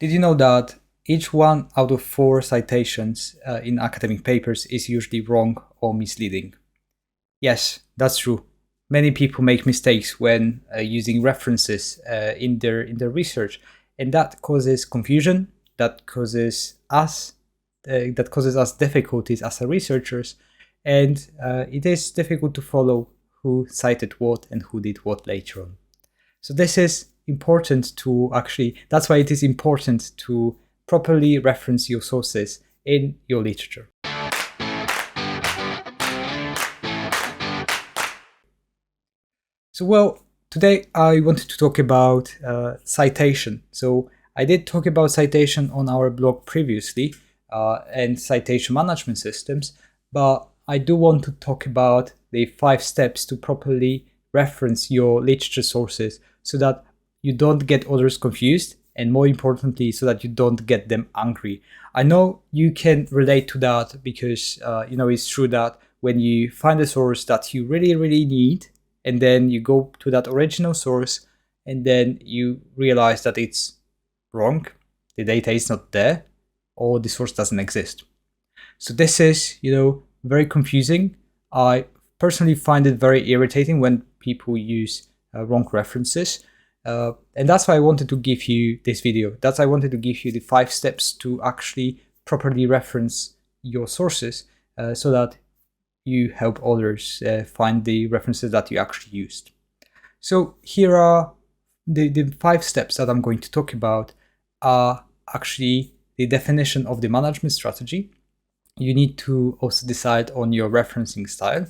Did you know that each 1 out of 4 citations in academic papers is usually wrong or misleading? Yes, that's true. Many people make mistakes when using references in their research, and that causes confusion. That causes us difficulties as a researchers, and it is difficult to follow who cited what and who did what later on. So this is important to that's why it is important to properly reference your sources in your literature. So, well, today I wanted to talk about citation. So I did talk about citation on our blog previously and citation management systems, but I do want to talk about the 5 steps to properly reference your literature sources so that you don't get others confused, and more importantly, so that you don't get them angry. I know you can relate to that because it's true that when you find a source that you really, really need, and then you go to that original source, and then you realize that it's wrong, the data is not there, or the source doesn't exist. So this is, very confusing. I personally find it very irritating when people use wrong references. And that's why I wanted to give you this video. That's why I wanted to give you the 5 steps to actually properly reference your sources so that you help others find the references that you actually used. So here are the 5 steps that I'm going to talk about are actually the definition of the management strategy. You need to also decide on your referencing style.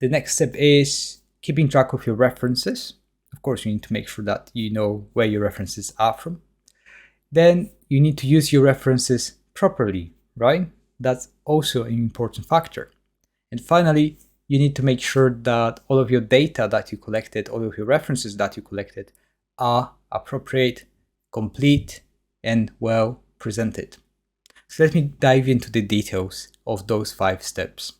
The next step is keeping track of your references. Of course, you need to make sure that you know where your references are from. Then you need to use your references properly, right? That's also an important factor. And finally, you need to make sure that all of your data that you collected, all of your references that you collected are appropriate, complete, and well presented. So let me dive into the details of those 5 steps.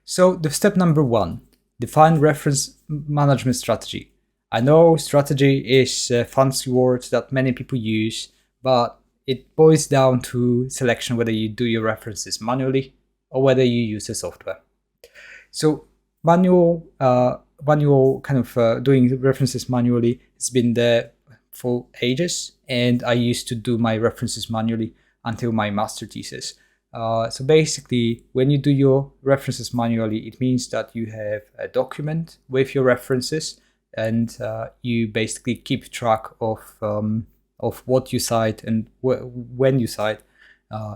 So the step number 1, define reference management strategy. I know strategy is a fancy word that many people use, but it boils down to selection, whether you do your references manually or whether you use a software. So manual kind of doing references manually has been there for ages, and I used to do my references manually until my master thesis. So basically, when you do your references manually, it means that you have a document with your references, and you basically keep track of what you cite and when you cite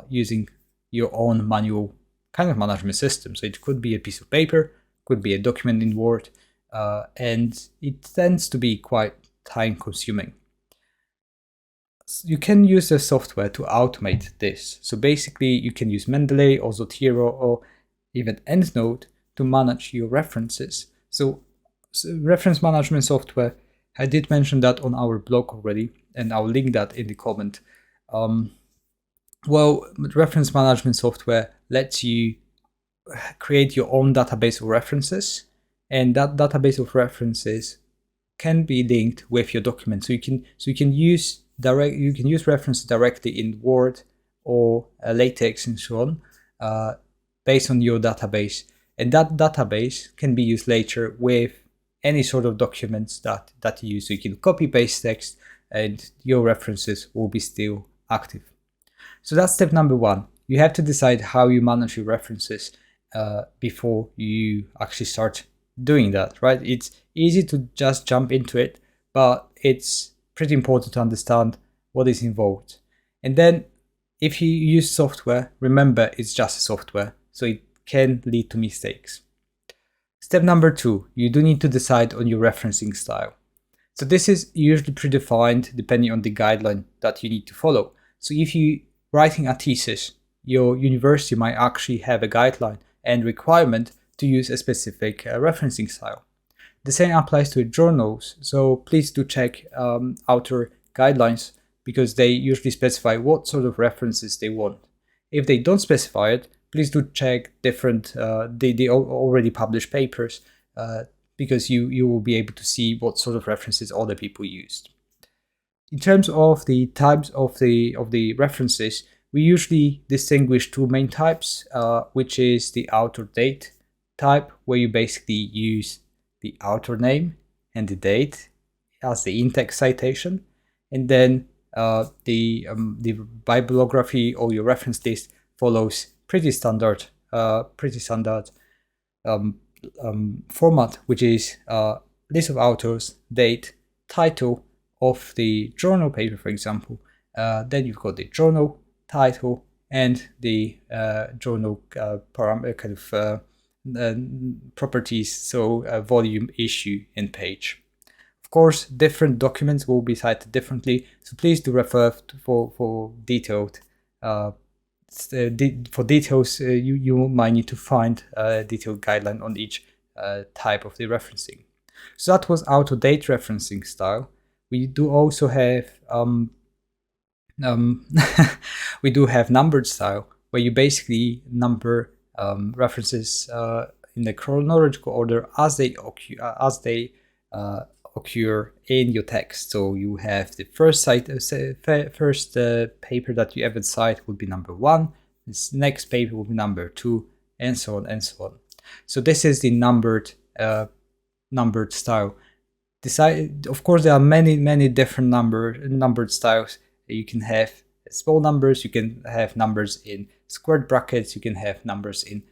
using your own manual kind of management system. So it could be a piece of paper, could be a document in Word, and it tends to be quite time consuming. You can use the software to automate this. So basically, you can use Mendeley or Zotero or even EndNote to manage your references. So reference management software, I did mention that on our blog already, and I'll link that in the comment. Well, reference management software lets you create your own database of references, and that database of references can be linked with your document. So you can use references directly in Word or LaTeX and so on, based on your database, and that database can be used later with any sort of documents that you use. So you can copy paste text, and your references will be still active. So that's step number 1. You have to decide how you manage your references before you actually start doing that, right? It's easy to just jump into it, but it's pretty important to understand what is involved. And then if you use software, remember it's just software, so it can lead to mistakes. Step number 2, you do need to decide on your referencing style. So this is usually predefined depending on the guideline that you need to follow. So if you're writing a thesis, your university might actually have a guideline and requirement to use a specific referencing style. The same applies to journals, so please do check author guidelines, because they usually specify what sort of references they want. If they don't specify it, please do check different the already published papers, because you will be able to see what sort of references other people used. In terms of the types of the references, we usually distinguish two main types, which is the author date type, where you basically use the author name and the date as the in-text citation, and then the bibliography or your reference list follows pretty standard format, which is list of authors, date, title of the journal paper, for example. Then you've got the journal title and the journal properties, so volume, issue, and page. Of course, different documents will be cited differently, so please do refer for detailed. For details, you might need to find a detailed guideline on each type of the referencing. So that was auto-date referencing style. We do also have we do have numbered style, where you basically number references in the chronological order as they occur in your text. So you have the first paper that you ever cite would be number 1. This next paper will be number 2, and so on and so on. So this is the numbered style. Of course, there are many different numbered styles. You can have small numbers, you can have numbers in squared brackets, you can have numbers in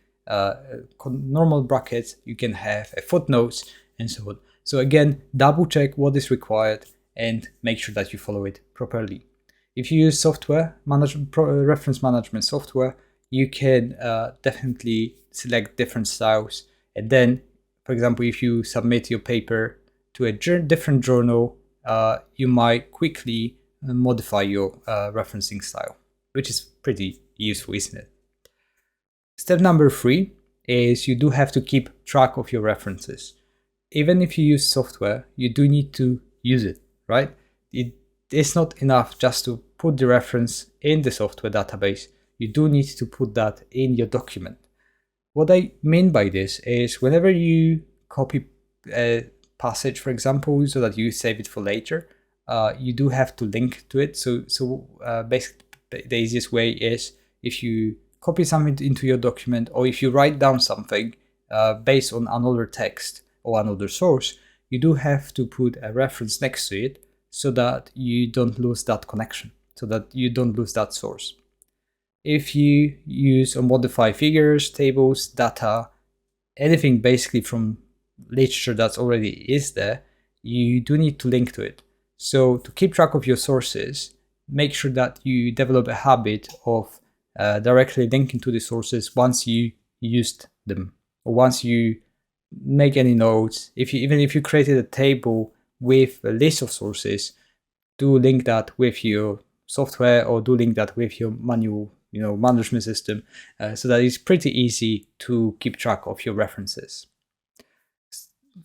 normal brackets, you can have footnotes, and so on. So again, double check what is required and make sure that you follow it properly. If you use reference management software, you can definitely select different styles. And then, for example, if you submit your paper to a different journal, you might quickly modify your referencing style, which is pretty useful, isn't it? Step number 3 is you do have to keep track of your references. Even if you use software, you do need to use it, right? It's not enough just to put the reference in the software database. You do need to put that in your document. What I mean by this is whenever you copy a passage, for example, so that you save it for later, you do have to link to it. So basically, the easiest way is if you copy something into your document, or if you write down something based on another text or another source, you do have to put a reference next to it so that you don't lose that connection, so that you don't lose that source. If you use or modify figures, tables, data, anything basically from literature that's already is there, you do need to link to it. So to keep track of your sources, make sure that you develop a habit of directly linking to the sources once you used them, or once you make any notes. Even if you created a table with a list of sources, do link that with your software, or do link that with your manual management system, so that it's pretty easy to keep track of your references.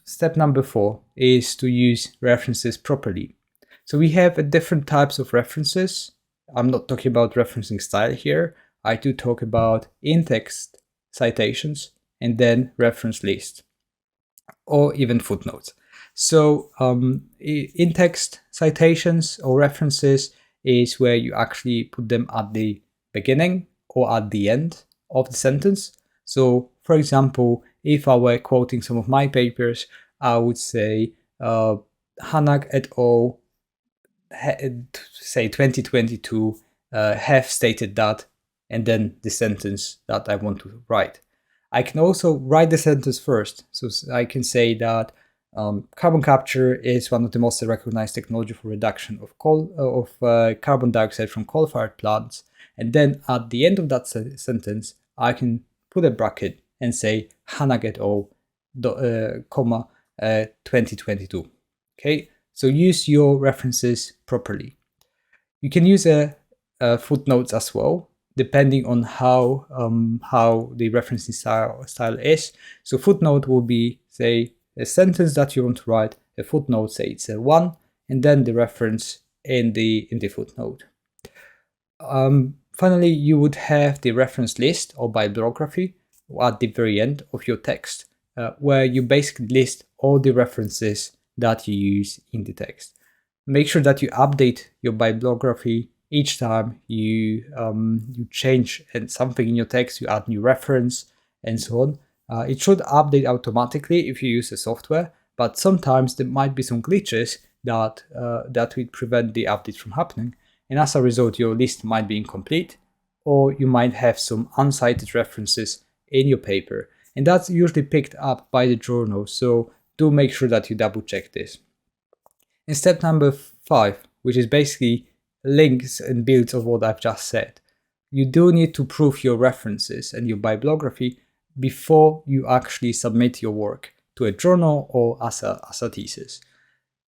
Step number 4 is to use references properly. So we have different types of references. I'm not talking about referencing style here. I do talk about in-text citations and then reference list, or even footnotes. So in-text citations or references is where you actually put them at the beginning or at the end of the sentence. So for example, if I were quoting some of my papers, I would say Hanak et al. Say 2022 have stated that, and then the sentence that I want to write. I can also write the sentence first, so I can say that carbon capture is one of the most recognized technology for reduction of carbon dioxide from coal-fired plants, and then at the end of that sentence, I can put a bracket and say Hanak et al. 2022. Okay, so use your references properly. You can use footnotes as well, depending on how the referencing style is. So footnote will be, say, a sentence that you want to write. A footnote, say it's a 1, and then the reference in the footnote. Finally, you would have the reference list or bibliography at the very end of your text, where you basically list all the references that you use in the text. Make sure that you update your bibliography each time you change something in your text, you add new reference, and so on. It should update automatically if you use the software, but sometimes there might be some glitches that will prevent the update from happening, and as a result, your list might be incomplete, or you might have some uncited references in your paper, and that's usually picked up by the journal. So do make sure that you double check this. And step number 5, which is basically links and builds of what I've just said. You do need to prove your references and your bibliography before you actually submit your work to a journal or as a thesis.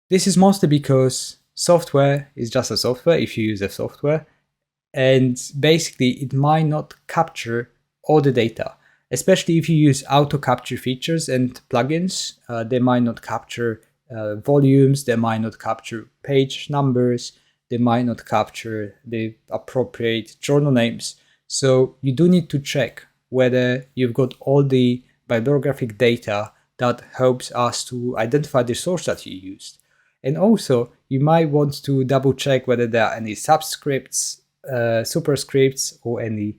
This is mostly because software is just a software if you use the software, and basically it might not capture all the data, especially if you use auto capture features and plugins. They might not capture volumes, they might not capture page numbers, they might not capture the appropriate journal names. So you do need to check whether you've got all the bibliographic data that helps us to identify the source that you used. And also, you might want to double check whether there are any subscripts, superscripts, or any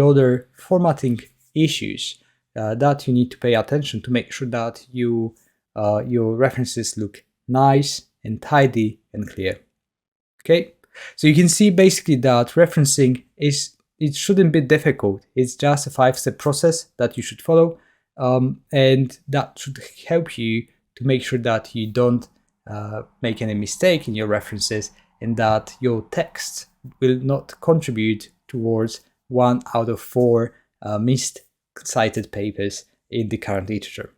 other formatting issues that you need to pay attention to make sure that your references look nice and tidy and clear. Okay, so you can see basically that referencing it shouldn't be difficult. It's just a 5-step process that you should follow, and that should help you to make sure that you don't make any mistake in your references, and that your text will not contribute towards 1 out of 4 missed cited papers in the current literature.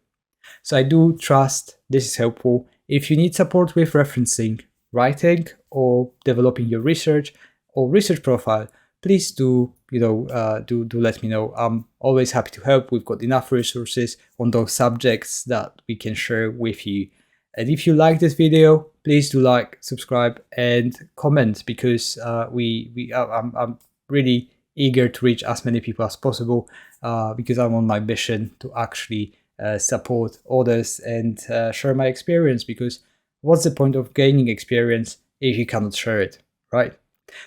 So I do trust this is helpful. If you need support with referencing, writing, or developing your research or research profile, please do let me know. I'm always happy to help. We've got enough resources on those subjects that we can share with you. And if you like this video, please do like, subscribe, and comment, because I'm really eager to reach as many people as possible, because I'm on my mission to actually support others and share my experience, because what's the point of gaining experience if you cannot share it, right?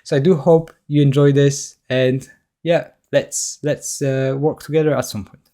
So I do hope you enjoy this, and yeah, let's work together at some point.